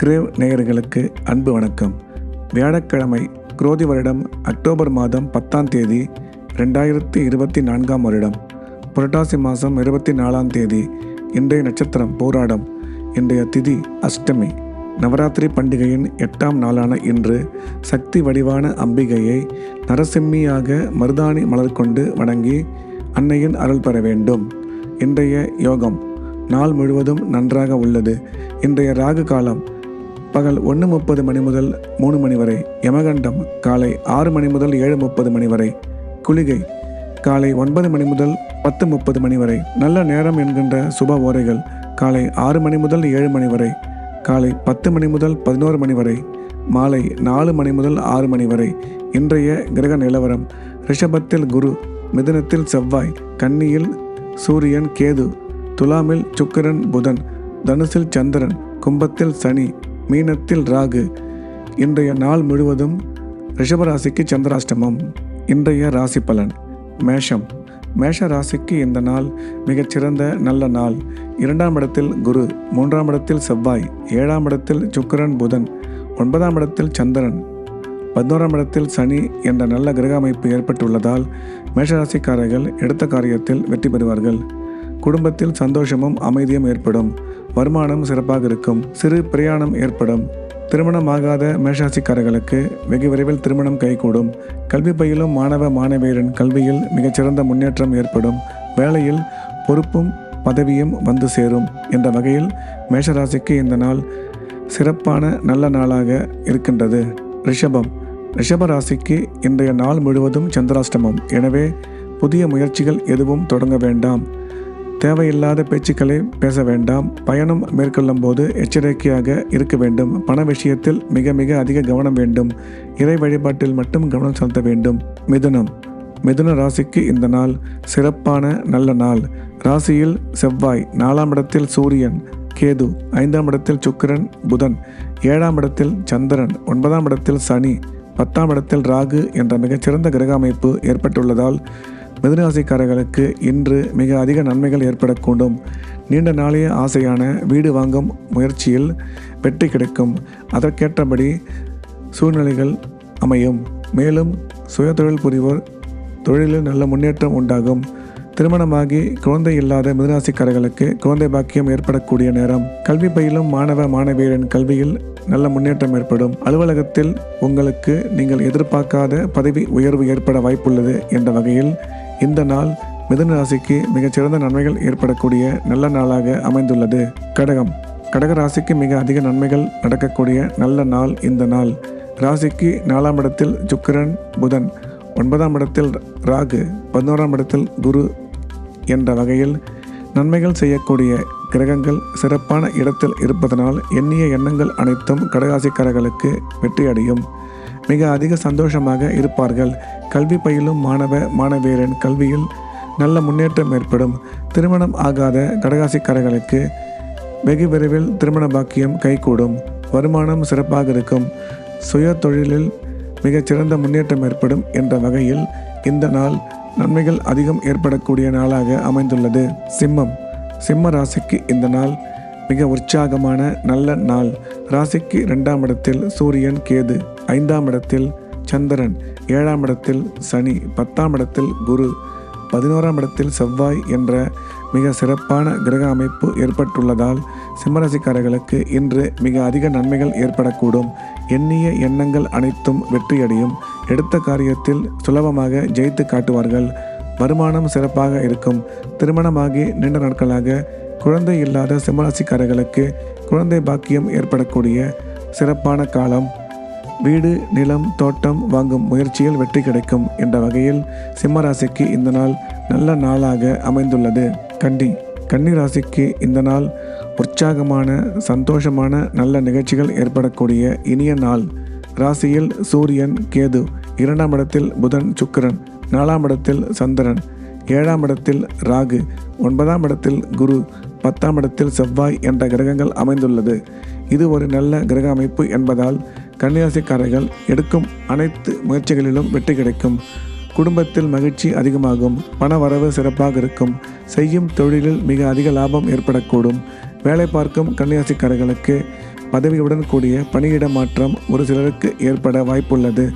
Grave நேயர்களுக்கு அன்பு வணக்கம். வியாழக்கிழமை குரோதி வருடம் அக்டோபர் மாதம் 10ஆம் தேதி 2024 வருடம் புரட்டாசி மாதம் 24ஆம் தேதி. இன்றைய நட்சத்திரம் போராடம். இன்றைய திதி அஷ்டமி. நவராத்திரி பண்டிகையின் 8ஆம் நாளான இன்று சக்தி வடிவான அம்பிகையை நரசிம்மியாக மருதாணி மலர் கொண்டு வணங்கி அன்னையின் அருள் பெற வேண்டும். இன்றைய யோகம் நாள் முழுவதும் நன்றாக உள்ளது. இன்றைய ராகு காலம் பகல் 1:30 மணி முதல் 3 மணி வரை. யமகண்டம் காலை 6 மணி முதல் 7:30 மணி வரை. குளிகை காலை 9 மணி முதல் 10:30 மணி வரை. நல்ல நேரம் என்கின்ற சுப ஓரைகள் காலை 6 மணி முதல் 7 மணி வரை, காலை 10 மணி முதல் 11 மணி வரை, மாலை 4 மணி முதல் 6 மணி வரை. இன்றைய கிரக நிலவரம்: ரிஷபத்தில் குரு, மிதுனத்தில் செவ்வாய், கன்னியில் சூரியன் கேது, துலாமில் சுக்கிரன் புதன், தனுசில் சந்திரன், கும்பத்தில் சனி, மீனத்தில் ராகு. இன்றைய நாள் முழுவதும் ரிஷபராசிக்கு சந்திராஷ்டமம். இன்றைய ராசி பலன்: மேஷம். மேஷ ராசிக்கு இந்த நாள் மிகச்சிறந்த நல்ல நாள். 2ஆம் இடத்தில் குரு, 3ஆம் இடத்தில் செவ்வாய், 7ஆம் இடத்தில் சுக்கிரன் புதன், 9ஆம் இடத்தில் சந்திரன், 11ஆம் இடத்தில் சனி என்ற நல்ல கிரக அமைப்பு ஏற்பட்டுள்ளதால் மேஷராசிக்காரர்கள் எடுத்த காரியத்தில் வெற்றி பெறுவார்கள். குடும்பத்தில் சந்தோஷமும் அமைதியும் ஏற்படும். வருமானம் சிறப்பாக இருக்கும். சிறு பிரயாணம் ஏற்படும். திருமணமாகாத மேஷராசிக்காரர்களுக்கு வெகு விரைவில் திருமணம் கைகூடும். கல்வி பயிலும் மாணவ மாணவியரின் கல்வியில் மிகச்சிறந்த முன்னேற்றம் ஏற்படும். வேலையில் பொறுப்பும் பதவியும் வந்து சேரும் என்ற வகையில் மேஷராசிக்கு இந்த நாள் சிறப்பான நல்ல நாளாக இருக்கின்றது. ரிஷபம். ரிஷபராசிக்கு இன்றைய நாள் முழுவதும் சந்திராஷ்டமம். எனவே புதிய முயற்சிகள் எதுவும் தொடங்க வேண்டாம். தேவையில்லாத பேச்சுக்களை பேச வேண்டாம். பயணம் மேற்கொள்ளும் போது எச்சரிக்கையாக இருக்க வேண்டும். பண விஷயத்தில் மிக மிக அதிக கவனம் வேண்டும். இறை வழிபாட்டில் மட்டும் கவனம் செலுத்த வேண்டும். மிதுனம். மிதுன ராசிக்கு இந்த நாள் சிறப்பான நல்ல நாள். ராசியில் செவ்வாய், 4ஆம் இடத்தில் சூரியன் கேது, 5ஆம் இடத்தில் சுக்கிரன் புதன், 7ஆம் இடத்தில் சந்திரன், 9ஆம் இடத்தில் சனி, 10ஆம் இடத்தில் ராகு என்ற மிகச்சிறந்த கிரக அமைப்பு ஏற்பட்டுள்ளதால் மிதுனராசிக்காரர்களுக்கு இன்று மிக அதிக நன்மைகள் ஏற்படக்கூடும். நீண்ட நாளைய ஆசையான வீடு வாங்கும் முயற்சியில் வெற்றி கிடைக்கும். அதற்கேற்றபடி சூழ்நிலைகள் அமையும். மேலும் சுயதொழில் புரிவோர் தொழிலில் நல்ல முன்னேற்றம் உண்டாகும். திருமணமாகி குழந்தை இல்லாத மிதுனராசிக்காரர்களுக்கு குழந்தை பாக்கியம் ஏற்படக்கூடிய நேரம். கல்வி பயிலும் மாணவ மாணவியரின் கல்வியில் நல்ல முன்னேற்றம் ஏற்படும். அலுவலகத்தில் உங்களுக்கு நீங்கள் எதிர்பார்க்காத பதவி உயர்வு ஏற்பட வாய்ப்புள்ளது என்ற வகையில் இந்த நாள் மிதுன ராசிக்கு மிகச்சிறந்த நன்மைகள் ஏற்படக்கூடிய நல்ல நாளாக அமைந்துள்ளது. கடகம். கடக ராசிக்கு மிக அதிக நன்மைகள் நடக்கக்கூடிய நல்ல நாள் இந்த நாள். ராசிக்கு 4ஆம் இடத்தில் சுக்கிரன் புதன், 9ஆம் இடத்தில் ராகு, 11ஆம் இடத்தில் குரு என்ற வகையில் நன்மைகள் செய்யக்கூடிய கிரகங்கள் சிறப்பான இடத்தில் இருப்பதனால் எண்ணிய எண்ணங்கள் அனைத்தும் கடகராசிக்காரர்களுக்கு வெற்றியடையும். மிக அதிக சந்தோஷமாக இருப்பார்கள். கல்வி பயிலும் மாணவ மாணவியரின் கல்வியில் நல்ல முன்னேற்றம் ஏற்படும். திருமணம் ஆகாத கடகராசிக்காரர்களுக்கு வெகு விரைவில் திருமண பாக்கியம் கைகூடும். வருமானம் சிறப்பாக இருக்கும். சுய தொழிலில் மிகச்சிறந்த முன்னேற்றம் ஏற்படும் என்ற வகையில் இந்த நாள் நன்மைகள் அதிகம் ஏற்படக்கூடிய நாளாக அமைந்துள்ளது. சிம்மம். சிம்ம ராசிக்கு இந்த நாள் மிக உற்சாகமான நல்ல நாள். ராசிக்கு 2ஆம் இடத்தில் சூரியன் கேது, 5ஆம் இடத்தில் சந்திரன், 7ஆம் இடத்தில் சனி, 10ஆம் இடத்தில் குரு, 11ஆம் இடத்தில் செவ்வாய் என்ற மிக சிறப்பான கிரக அமைப்பு ஏற்பட்டுள்ளதால் சிம்மராசிக்காரர்களுக்கு இன்று மிக அதிக நன்மைகள் ஏற்படக்கூடும். எண்ணிய எண்ணங்கள் அனைத்தும் வெற்றியடையும். எடுத்த காரியத்தில் சுலபமாக ஜெயித்து காட்டுவார்கள். வருமானம் சிறப்பாக இருக்கும். திருமணமாகி நீண்ட நாட்களாக குழந்தை இல்லாத சிம்மராசிக்காரர்களுக்கு குழந்தை பாக்கியம் ஏற்படக்கூடிய சிறப்பான காலம். வீடு, நிலம், தோட்டம் வாங்கும் முயற்சியில் வெற்றி கிடைக்கும் என்ற வகையில் சிம்மராசிக்கு இந்த நாள் நல்ல நாளாக அமைந்துள்ளது. கன்னி. கன்னி ராசிக்கு இந்த நாள் உற்சாகமான சந்தோஷமான நல்ல நிகழ்ச்சிகள் ஏற்படக்கூடிய இனிய நாள். ராசியில் சூரியன் கேது, 2ஆம் இடத்தில் புதன் சுக்கிரன், 4ஆம் இடத்தில் சந்திரன், 7ஆம் இடத்தில் ராகு, 9ஆம் இடத்தில் குரு, 10ஆம் இடத்தில் செவ்வாய் என்ற கிரகங்கள் அமைந்துள்ளது. இது ஒரு நல்ல கிரக அமைப்பு என்பதால் கன்னிராசிக்காரர்கள் எடுக்கும் அனைத்து முயற்சிகளிலும் வெற்றி கிடைக்கும். குடும்பத்தில் மகிழ்ச்சி அதிகமாகும். பண வரவு சிறப்பாக இருக்கும். செய்யும் தொழிலில் மிக அதிக லாபம் ஏற்படக்கூடும். வேலை பார்க்கும் கன்னிராசிக்காரர்களுக்கு பதவியுடன் கூடிய பணியிட மாற்றம் ஒரு சிலருக்கு ஏற்பட வாய்ப்புள்ளது.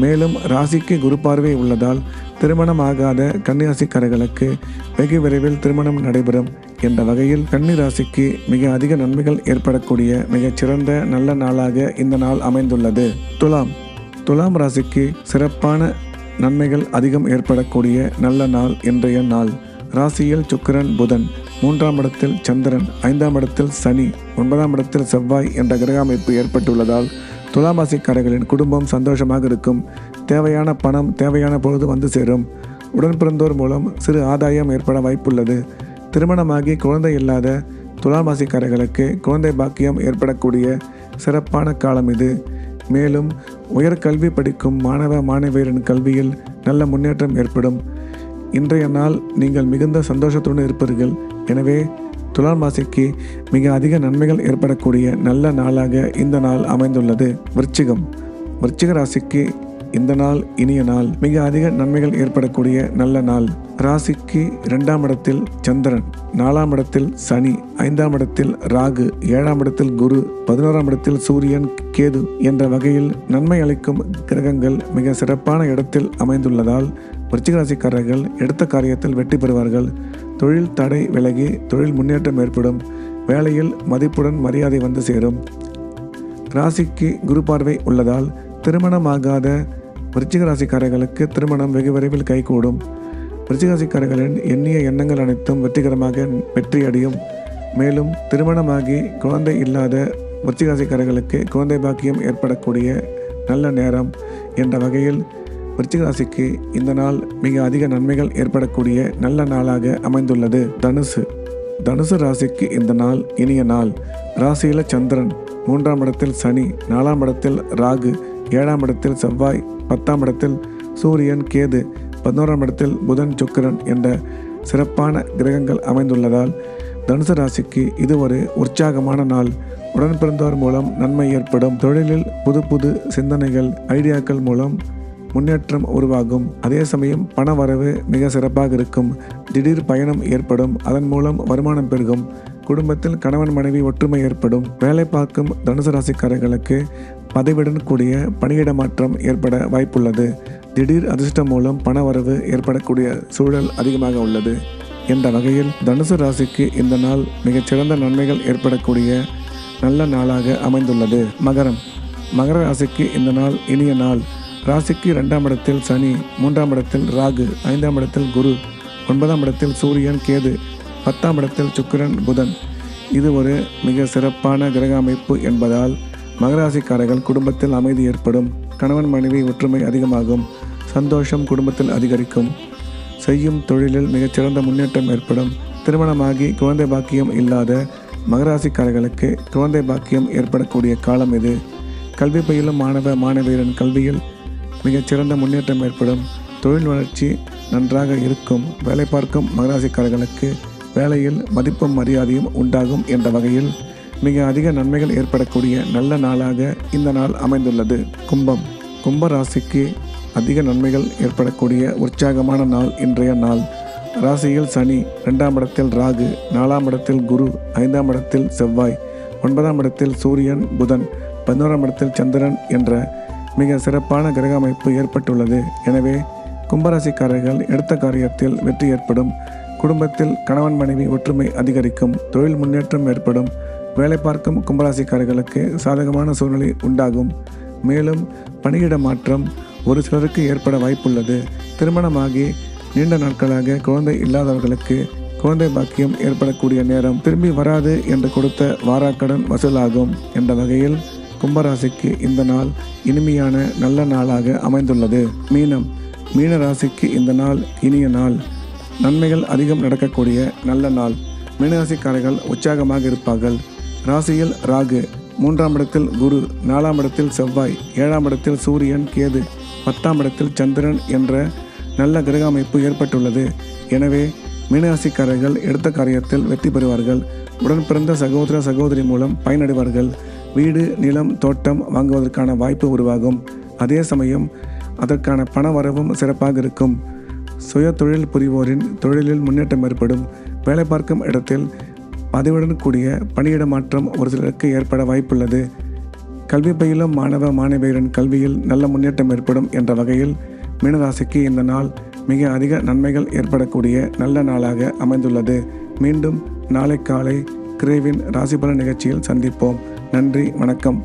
மேலும் ராசிக்கு குரு பார்வை உள்ளதால் திருமணம் ஆகாத கன்னிராசிக்காரர்களுக்கு வெகு விரைவில் திருமணம் நடைபெறும் என்ற வகையில் கன்னி ராசிக்கு மிக அதிக நன்மைகள் ஏற்படக்கூடிய மிகச்சிறந்த நல்ல நாளாக இந்த நாள் அமைந்துள்ளது. துலாம் ராசிக்கு சிறப்பான நன்மைகள் அதிகம் ஏற்படக்கூடிய நல்ல நாள் இன்றைய நாள். ராசியில் சுக்கிரன், புதன், 3ஆம் இடத்தில் சந்திரன், 5ஆம் இடத்தில் சனி, 9ஆம் இடத்தில் செவ்வாய் என்ற கிரக அமைப்பு ஏற்பட்டுள்ளதால் துலாம் ராசிக்காரர்களின் குடும்பம் சந்தோஷமாக இருக்கும். தேவையான பணம் தேவையான பொழுது வந்து சேரும். உடன் பிறந்தோர் மூலம் சிறு ஆதாயம் ஏற்பட வாய்ப்புள்ளது. திருமணமாகி குழந்தை இல்லாத துலாம் ராசிக்காரர்களுக்கு குழந்தை பாக்கியம் ஏற்படக்கூடிய சிறப்பான காலம் இது. மேலும் உயர்கல்வி படிக்கும் மாணவ மாணவியரின் கல்வியில் நல்ல முன்னேற்றம் ஏற்படும். இன்றைய நாள் நீங்கள் மிகுந்த சந்தோஷத்துடன் இருப்பீர்கள். எனவே துலாம் ராசிக்கு மிக அதிக நன்மைகள் ஏற்படக்கூடிய நல்ல நாளாக இந்த நாள் அமைந்துள்ளது. விருச்சிக ராசிக்கு இந்த நாள் இனிய நாள். மிக அதிக நன்மைகள் ஏற்படக்கூடிய நல்ல நாள். ராசிக்கு 2ஆம் இடத்தில் சந்திரன், 4ஆம் இடத்தில் சனி, 5ஆம் இடத்தில் ராகு, 7ஆம் இடத்தில் குரு, 11ஆம் இடத்தில் சூரியன், கேது என்ற வகையில் நன்மை அளிக்கும் கிரகங்கள் மிக சிறப்பான இடத்தில் அமைந்துள்ளதால் விருச்சிக ராசிக்காரர்கள் எடுத்த காரியத்தில் வெற்றி பெறுவார்கள். தொழில் தடை விலகி தொழில் முன்னேற்றம் ஏற்படும். வேலையில் மதிப்புடன் மரியாதை வந்து சேரும். ராசிக்கு குரு பார்வை உள்ளதால் திருமணமாகாத விருச்சிக ராசிக்காரர்களுக்கு திருமணம் வெகு விரைவில் கைகூடும். விருச்சிக ராசிக்காரர்களின் எண்ணிய எண்ணங்கள் அனைத்தும் வெற்றியடையும். மேலும் திருமணமாகி குழந்தை இல்லாத விருச்சிக ராசிக்காரர்களுக்கு குழந்தை பாக்கியம் ஏற்படக்கூடிய நல்ல நேரம் என்ற வகையில் விருச்சிக ராசிக்கு இந்த நாள் மிக அதிக நன்மைகள் ஏற்படக்கூடிய நல்ல நாளாக அமைந்துள்ளது. தனுசு ராசிக்கு இந்த நாள் இனிய நாள். ராசியில் சந்திரன், 3ஆம் இடத்தில் சனி, 4ஆம் இடத்தில் ராகு, 7ஆம் இடத்தில் செவ்வாய், 10ஆம் இடத்தில் சூரியன், கேது, 11ஆம் இடத்தில் புதன், சுக்கிரன் என்ற சிறப்பான கிரகங்கள் அமைந்துள்ளதால் தனுசு ராசிக்கு இது ஒரு உற்சாகமான நாள். உடன் பிறந்தோர் மூலம் நன்மை ஏற்படும். தொழிலில் புது சிந்தனைகள், ஐடியாக்கள் மூலம் முன்னேற்றம் உருவாகும். அதே சமயம் பண வரவு மிக சிறப்பாக இருக்கும். திடீர் பயணம் ஏற்படும். அதன் மூலம் வருமானம் பெருகும். குடும்பத்தில் கணவன் மனைவி ஒற்றுமை ஏற்படும். வேலை பார்க்கும் தனுசு ராசிக்காரர்களுக்கு பதவியுடன் கூடிய பணியிட மாற்றம் ஏற்பட வாய்ப்புள்ளது. திடீர் அதிர்ஷ்டம் மூலம் பண வரவு ஏற்படக்கூடிய சூழல் அதிகமாக உள்ளது என்ற வகையில் தனுசு ராசிக்கு இந்த நாள் மிகச்சிறந்த நன்மைகள் ஏற்படக்கூடிய நல்ல நாளாக அமைந்துள்ளது. மகர ராசிக்கு இந்த நாள் இனிய நாள். ராசிக்கு 2ஆம் இடத்தில் சனி, 3ஆம் இடத்தில் ராகு, 5ஆம் இடத்தில் குரு, 9ஆம் இடத்தில் சூரியன், கேது, 10ஆம் இடத்தில் சுக்கிரன், புதன். இது ஒரு மிக சிறப்பான கிரக அமைப்பு என்பதால் மகராசிக்காரர்கள் குடும்பத்தில் அமைதி ஏற்படும். கணவன் மனைவி ஒற்றுமை அதிகமாகும். சந்தோஷம் குடும்பத்தில் அதிகரிக்கும். செய்யும் தொழிலில் மிகச்சிறந்த முன்னேற்றம் ஏற்படும். திருமணமாகி குழந்தை பாக்கியம் இல்லாத மகராசிக்காரர்களுக்கு குழந்தை பாக்கியம் ஏற்படக்கூடிய காலம் இது. கல்வி பயிலும் மாணவ மாணவியரின் கல்வியில் மிகச்சிறந்த முன்னேற்றம் ஏற்படும். தொழில் வளர்ச்சி நன்றாக இருக்கும். வேலை பார்க்கும் மகராசிக்காரர்களுக்கு வேலையில் மதிப்பும் மரியாதையும் உண்டாகும் என்ற வகையில் மிக அதிக நன்மைகள் ஏற்படக்கூடிய நல்ல நாளாக இந்த நாள் அமைந்துள்ளது. கும்ப ராசிக்கு அதிக நன்மைகள் ஏற்படக்கூடிய உற்சாகமான நாள் இன்றைய நாள். ராசியில் சனி, 2ஆம் இடத்தில் ராகு, 4ஆம் இடத்தில் குரு, 5ஆம் இடத்தில் செவ்வாய், 9ஆம் இடத்தில் சூரியன், புதன், 11ஆம் இடத்தில் சந்திரன் என்ற மிக சிறப்பான கிரக அமைப்பு ஏற்பட்டுள்ளது. எனவே கும்பராசிக்காரர்கள் எடுத்த காரியத்தில் வெற்றி ஏற்படும். குடும்பத்தில் கணவன் மனைவி ஒற்றுமை அதிகரிக்கும். தொழில் முன்னேற்றம் ஏற்படும். வேலை பார்க்கும் கும்பராசிக்காரர்களுக்கு சாதகமான சூழ்நிலை உண்டாகும். மேலும் பணியிட மாற்றம் ஒரு சிலருக்கு ஏற்பட வாய்ப்புள்ளது. திருமணமாகி நீண்ட நாட்களாக குழந்தை இல்லாதவர்களுக்கு குழந்தை பாக்கியம் ஏற்படக்கூடிய நேரம் திரும்பி வராது என்று கொடுத்த வாராக்கடன் வசூலாகும் என்ற வகையில் கும்பராசிக்கு இந்த நாள் இனிமையான நல்ல நாளாக அமைந்துள்ளது. மீன ராசிக்கு இந்த நாள் இனிய நாள். நன்மைகள் அதிகம் நடக்கக்கூடிய நல்ல நாள். மீனராசிக்காரர்கள் உற்சாகமாக இருப்பார்கள். ராசியில் ராகு, 3ஆம் இடத்தில் குரு, 4ஆம் இடத்தில் செவ்வாய், 7ஆம் இடத்தில் சூரியன், கேது, 10ஆம் இடத்தில் சந்திரன் என்ற நல்ல கிரக அமைப்பு ஏற்பட்டுள்ளது. எனவே மீனராசிக்காரர்கள் எடுத்த காரியத்தில் வெற்றி பெறுவார்கள். உடன் பிறந்த சகோதரி மூலம் பயனடைவார்கள். வீடு, நிலம், தோட்டம் வாங்குவதற்கான வாய்ப்பு உருவாகும். அதே சமயம் அதற்கான பண வரவும் சிறப்பாக இருக்கும். சுய தொழில் புரிவோரின் தொழிலில் முன்னேற்றம் ஏற்படும். வேலை பார்க்கும் இடத்தில் பதவியுடன் கூடிய பணியிட மாற்றம் ஒரு சிலருக்கு ஏற்பட வாய்ப்புள்ளது. கல்வி பயிலும் மாணவ மாணவியரின் கல்வியில் நல்ல முன்னேற்றம் ஏற்படும் என்ற வகையில் மீனராசிக்கு இந்த நாள் மிக அதிக நன்மைகள் ஏற்படக்கூடிய நல்ல நாளாக அமைந்துள்ளது. மீண்டும் நாளை காலை கிரேவின் ராசிபலன் நிகழ்ச்சியில் சந்திப்போம். நன்றி, வணக்கம்.